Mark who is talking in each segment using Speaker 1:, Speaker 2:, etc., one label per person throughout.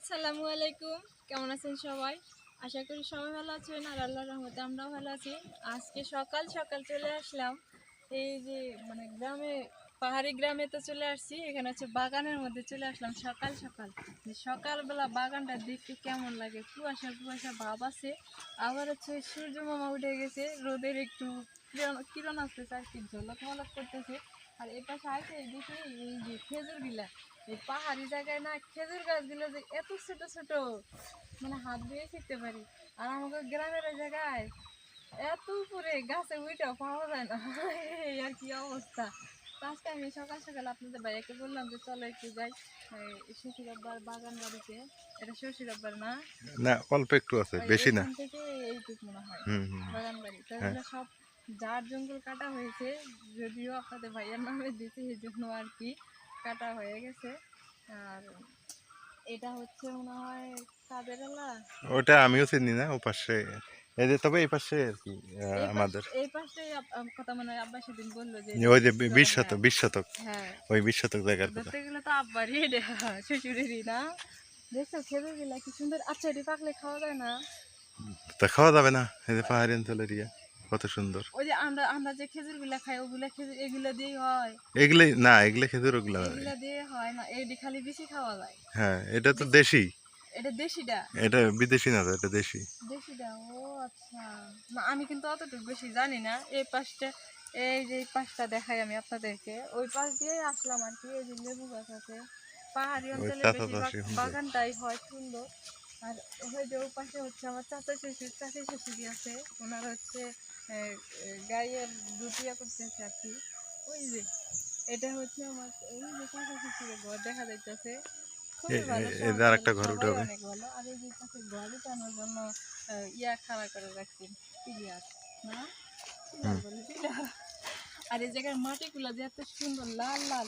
Speaker 1: আসসালামু আলাইকুম, কেমন আছেন সবাই? আশা করি সবাই ভালো আছেন আর আল্লাহর রহমতে আমরাও ভালো আছি। আজকে সকাল সকাল চলে আসলাম এই যে গ্রামে, পাহাড়ি গ্রামে তো চলে আসছি। এখানে হচ্ছে বাগানের মধ্যে চলে আসলাম সকাল সকাল। সকালবেলা বাগানটা দেখতে কেমন লাগে, কুয়াশা কুয়াশা ভাব আছে। আবার হচ্ছে সূর্য মামা উঠে গেছে, রোদের একটু কিরণ আসতেছে আর কি, ঝলক মলক করতেছে। আর এ পাশে আছে দেখি এই যে খেজুর গিলা, এই পাহাড়ি জায়গায় না খেজুর গাছগুলো যে এত ছোট ছোট, হাত দিয়ে শিখতে পারি। আর আমাদের গ্রামের জায়গায় এত উপরে গাছে উইটাও পাওয়া যায় না। এই আর কি অবস্থা। আজকে আমি সকাল সকাল আপনাদের ভাইয়াকে বললাম যে চলো একটু যাই শ্বশুর আব্বার বাগান বাড়িতে। এটা শ্বশুর আব্বার না,
Speaker 2: না অল্প একটু আছে, বেশি না।
Speaker 1: এখান থেকে এইটুক মনে হয় বাগান বাড়ি। তো এগুলো সব ঝাড় জঙ্গল কাটা হয়েছে, যদিও আপনাদের ভাইয়ার নামে দিতে, এই জন্য আর কি কাটা হয়ে গেছে। আর এটা হচ্ছে মনে হয় কাদের এলা।
Speaker 2: ওটা আমিও চিনি না, ও পাশে এই যে, তবে এই পাশে আর কি আমাদের
Speaker 1: এই পাশটাই কথা মনে হয় আব্বা সেদিন বললো যে
Speaker 2: ওই যে 20
Speaker 1: হ্যাঁ
Speaker 2: শতক 20 শতক,
Speaker 1: হ্যাঁ,
Speaker 2: ওই 20 শতক জায়গার কথা।
Speaker 1: ধরতে গেলে তো আব্বারই এটা, শ্বশুরেরই না। দেখছো খেজুর গুলা কি সুন্দর। আচ্ছা, এটি পাকলে খাওয়া যায় না?
Speaker 2: তা খাওয়া যাবে না? এই যে পাহাড়ি অঞ্চলের কত সুন্দর।
Speaker 1: ওই যে আমরা আমরা যে খেজুর গুলা খাই, ওগুলা খেজুর এগুলা দিয়েই হয়?
Speaker 2: এগুলাই না, এগুলো খেজুর, ওগুলা
Speaker 1: এগুলা দিয়ে হয় না, এটি খালি বেশি খাওয়া যায়।
Speaker 2: হ্যাঁ, এটা তো দেশি,
Speaker 1: এটা দেশিটা?
Speaker 2: এটা বিদেশি না, তো এটা দেশি।
Speaker 1: দেশিটা, ও আচ্ছা। না আমি কিন্তু অতটুকু বেশি জানি না। এই পাশটা, এই যে এই পাশটা দেখাই আমি আপনাদেরকে, ওই পাশ দিয়ে আসলাম আর কি। এই যে লেবু গাছ আছে, পাহাড়ি
Speaker 2: ওই
Speaker 1: অঞ্চলে
Speaker 2: চাচা
Speaker 1: বেশিরভাগ
Speaker 2: চাষি
Speaker 1: বাগানটাই হয় সুন্দর। আর ওই যে ওই পাশে হচ্ছে আমার চাচা শ্বশুর, চাচি শ্বশুরি আছে, ওনার হচ্ছে গায়ের দুটিয়া করতেছে আর কি। ওই যে এটা হচ্ছে আমার, এই যে চাচা শ্বশুরের ঘর দেখা যাইতেছে। খুবই ভালো শহর,
Speaker 2: এদের আরেকটা ঘর উঠে
Speaker 1: সবাই
Speaker 2: হবে।
Speaker 1: অনেক ভালো। আর এই যে পাশে ঘর উঠানোর জন্য ইয়া খাড়া করে রাখছেন, পিলিয়ার না, পিলার বলে পিলার। আর এই জায়গার মাটিগুলো যে এত সুন্দর লাল লাল,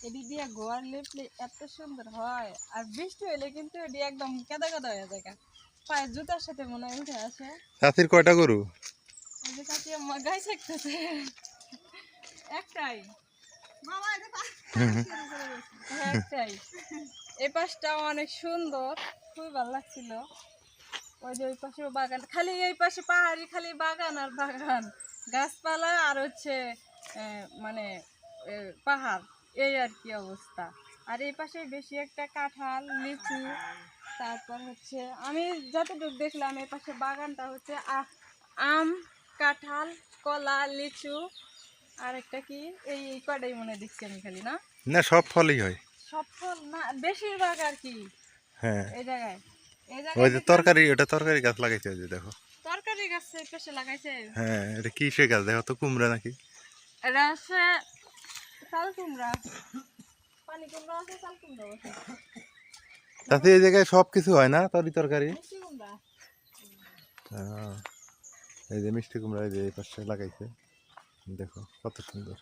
Speaker 1: এটি দিয়ে ঘর লেপলে এত সুন্দর হয়। আর বৃষ্টি হইলে কিন্তু এটি একদম কেদা কেদা হয়ে যায়, পায়ে জুতার সাথে মনে হয় উঠে আসে।
Speaker 2: চাষির কয়টা গরু?
Speaker 1: ওই যে কাকি আম্মা গাই শিখতেছে, একটাই একটাই। এই পাশটাও অনেক সুন্দর, খুবই ভালো লাগছিল। ওই যে ওই পাশে বাগান, খালি এই পাশে পাহাড়ি, খালি বাগান আর বাগান, গাছপালা আর হচ্ছে মানে পাহাড়, এই আর কি অবস্থা। আর এই পাশে বেশি একটা কাঁঠাল, লিচু, তারপর হচ্ছে আমি যতটুকু দেখলাম এই পাশে বাগানটা হচ্ছে আম, কাঁঠাল, কলা, লিচু, আর একটা কি, এই কটাই মনে দেখছি আমি খালি। না,
Speaker 2: না, সব ফলই হয়।
Speaker 1: সব ফল না, বেশিরভাগ আর কি
Speaker 2: হ্যাঁ,
Speaker 1: এই জায়গায়। এই
Speaker 2: ওই
Speaker 1: জায়গায়
Speaker 2: যে
Speaker 1: দেখলাম
Speaker 2: তরকারি, ওটা তরকারি গাছ লাগাইছে, ওই যে দেখো।
Speaker 1: তরকারি গাছ এই পাশে লাগাইছে।
Speaker 2: হ্যাঁ, এটা কিসের গাছ দেখো তো, কুমড়া নাকি?
Speaker 1: এটা হচ্ছে চাল কুমড়া, পানি কুমড়া আছে, চাল কুমড়া আছে,
Speaker 2: তাতে এই জায়গায় সব কিছু হয় না, তরকারি।
Speaker 1: মিষ্টি কুমড়া।
Speaker 2: এই যে মিষ্টি কুমড়া, এই যে এই পাশে লাগাইছে, দেখো কত সুন্দর।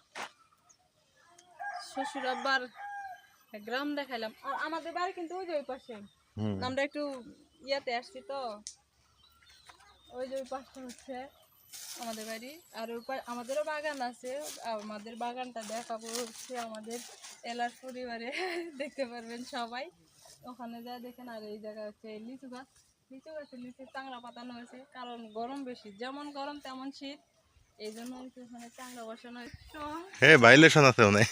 Speaker 1: শ্বশুর আব্বার গ্রাম দেখাইলাম। আর আমাদের বাড়ি কিন্তু ওই যে ওই পাশে, আমরা একটু ইয়াতে আসছি তো, ওই যে ওই পাশটা হচ্ছে আমাদের বাড়ি। আর আমাদেরও বাগান আছে, আমাদের বাগানটা দেখাবো হচ্ছে আমাদের এলার পরিবারে। দেখতে পারবেন সবাই, ওখানে যা দেখেন। আর এই জায়গা হচ্ছে লিচু গাছ, লিচু গাছের নিচে চাংড়া পাতানো হয়েছে, কারণ গরম বেশি, যেমন গরম তেমন শীত, এই জন্য ওখানে চাংড়া বসানো হয়েছে।
Speaker 2: হ্যাঁ, ভাইলেশন আছে মনে হয়।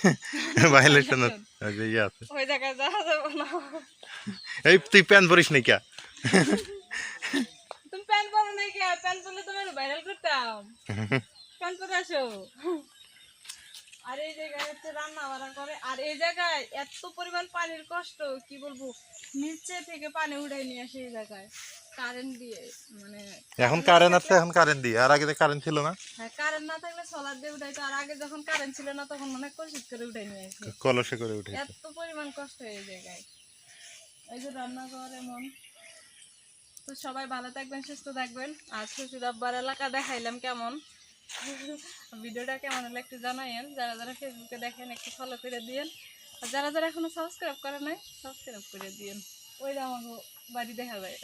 Speaker 2: ভাইলেশন আছে, ইয়ে আছে।
Speaker 1: ওই জায়গায় যাওয়া যাবে না।
Speaker 2: এই তুই প্যান পরিস নাই কে?
Speaker 1: তুমি প্যান্ট পরো নাই কে? প্যান্ট পরলে তোমার ভাইরাল করতাম, প্যান্ট পরে আসো। আর এই জায়গায় হচ্ছে রান্না বান্না করে। আর এই জায়গায় এত পরিমাণ পানির কষ্ট, কি বলবো, নিচে থেকে পানি উঠাই নিয়ে আসে এই জায়গায় কারেন্ট দিয়ে।
Speaker 2: এখন কারেন্ট আছে, এখন কারেন্ট দিয়ে, আর আগে তো কারেন্ট ছিল না।
Speaker 1: হ্যাঁ, কারেন্ট না থাকলে সোলার দিয়ে উঠাইতো। আর আগে যখন কারেন্ট ছিল না তখন কলসিট করে উঠাই নিয়ে আসে।
Speaker 2: কলসে করে উঠে।
Speaker 1: এত পরিমাণ কষ্ট এই জায়গায়। এই যে রান্নাঘর এমন। তো সবাই ভালো থাকবেন, সুস্থ থাকবেন। আর শ্বশুর আব্বার এলাকা দেখাইলাম কেমন। ভিডিওটা কেমন হলে একটু জানাইন। যারা যারা ফেসবুকে দেখেন একটু ফলো করে দিয়েন, আর যারা যারা এখনো সাবস্ক্রাইব করে নাই সাবস্ক্রাইব করে দিয়েন। ওইটা আমার বাড়ি দেখা যায়।